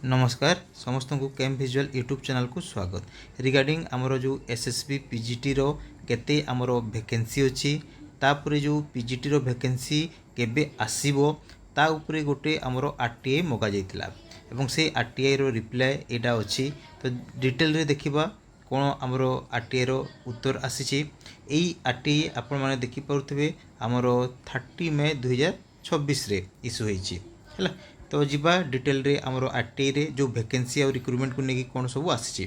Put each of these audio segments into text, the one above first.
नमस्कार समस्त को कैम विजुअल यूट्यूब चैनल को स्वागत। रिगार्डिंग आमर जो एसएसबी पीजीटी रो केते आमर वैकेंसी अच्छी तापर जो पीजीटी रो वैकेंसी केबे आसीबो ता उपरे गोटे आमर आरटीआई मगा जाइतिला एवं से आरटीआई रो रिप्लाई एटा अच्छी। तो डिटेल रे देखिबा कोन आमर आरटीआई रो उत्तर आसीची। एई आरटीआई आपण माने देखि पारुथबे आमर 30 मई 2026 रे इशू होईची हैला। तो जीवा डिटेल रे आमर आरटीआई रे जो वैकेंसी और रिक्रुटमेंट को लेकिन कौन सब आसी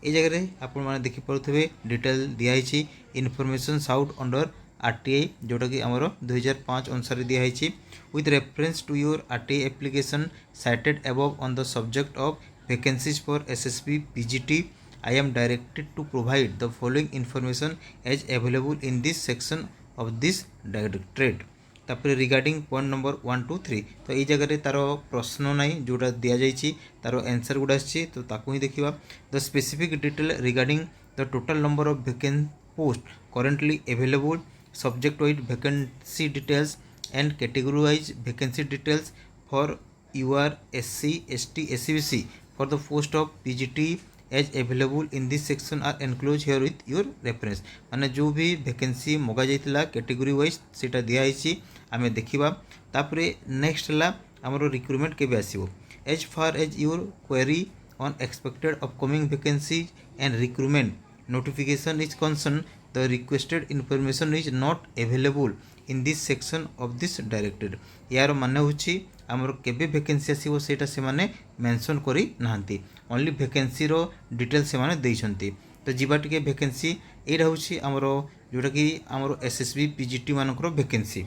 ए जगह आपण मैंने देखिपे डिटेल दिखाई इनफॉरमेशन साउट अंडर आरटीआई जोटा कि आमर 2005 अनुसार दिखाई with reference to your RTI application cited above on the subject of vacancies for SSB PGT I am directed to provide the following information as available in this section of this directorate. तापर regarding point number 1 2 3 तो ये जगह तार प्रश्न ना जोटा दि जाइए तार आंसर गुड़ा आसी तो ताकू ही देखा the specific detail regarding the total number of vacant post currently available subject wise vacancy details and category wise vacancy details for UR SC ST SCBC for the post of PGT as available in this section are enclose herewith your reference. माने जो भी vacancy मगा जाइतिला category wise सेटा दिखाई आम देखा। तापर next है आमर रिक्रुटमेंट केबे आसीबो as far as your query on expected upcoming vacancy and recruitment notification is concern the requested information is not available in this section of this directed. यार माने होची आमर केबे वैकेंसी आसीबो सेटा से माने मेंशन करी नाहंती ओनली वैकेंसी रो डिटेल से माने देइछंती। तो जीवा टिके वैकेंसी एटा होची आमर जोटा कि आमर एसएसबी पीजीटी मानकर वैकेंसी।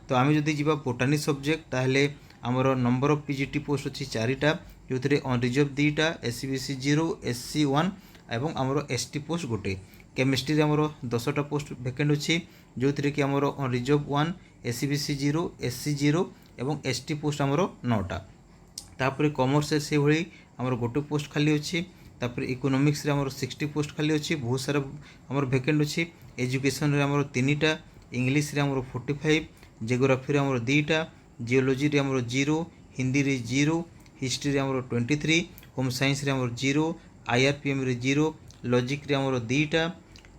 तो आम जदि जीवा बोटानी सब्जेक्ट ताहले आमर नंबर ऑफ पीजीटी पोस्ट अच्छी 4टा जो थे अनरिजर्व 2टा एससीबीसी 0 एससी 1 एवं आमर एसटी पोस्ट गोटे। केमिस्ट्री आमर 10टा पोस्ट वैकेंट अच्छी जो थे कि आमर अनरिजर्व 1 एससीबीसी 0 एससी 0 एवं एसटी पोस्ट आमर 9टा। तापर कॉमर्स से भाई आमर गोटे पोस्ट खाली अच्छी। तापर इकोनॉमिक्स रे आमर 60 पोस्ट खाली अच्छी बहुत सारा आमर वैकेंट अच्छी। एजुकेशन रे आमर 3टा इंग्लिश रे आमर 45 जियोग्राफी आमर 2टा जियोलॉजी रे आमर 0 हिंदी रे 0 हिस्ट्री रे आमर 23 होम साइंस रे आमर 0 आईआरपीएम रे 0 लॉजिक रे आमर 2टा।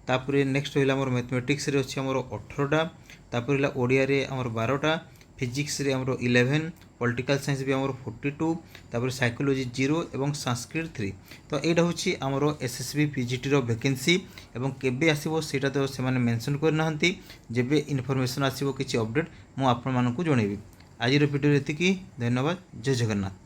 तापर नेक्स्ट होइला आमर मैथमेटिक्स रे अछि आमर 18टा। तापर होइला ओडिया रे आमर 12टा फिजिक्स रे आमर 11 पॉलिटिकल साइंस भी आमर 42 तापर साइकोलॉजी 0 एवं संस्कृत 3। तो यहाँ हूँ आमर एसएसबी पीजीटी रो वैकेंसी एवं केबे आसीबो सेटा तो से माने मेंशन करना जेबे इनफॉरमेशन आसीबो किछि अपडेट मु आपन मानकु जणेबी। आज वीडियो एतिकी धन्यवाद। जय जगन्नाथ।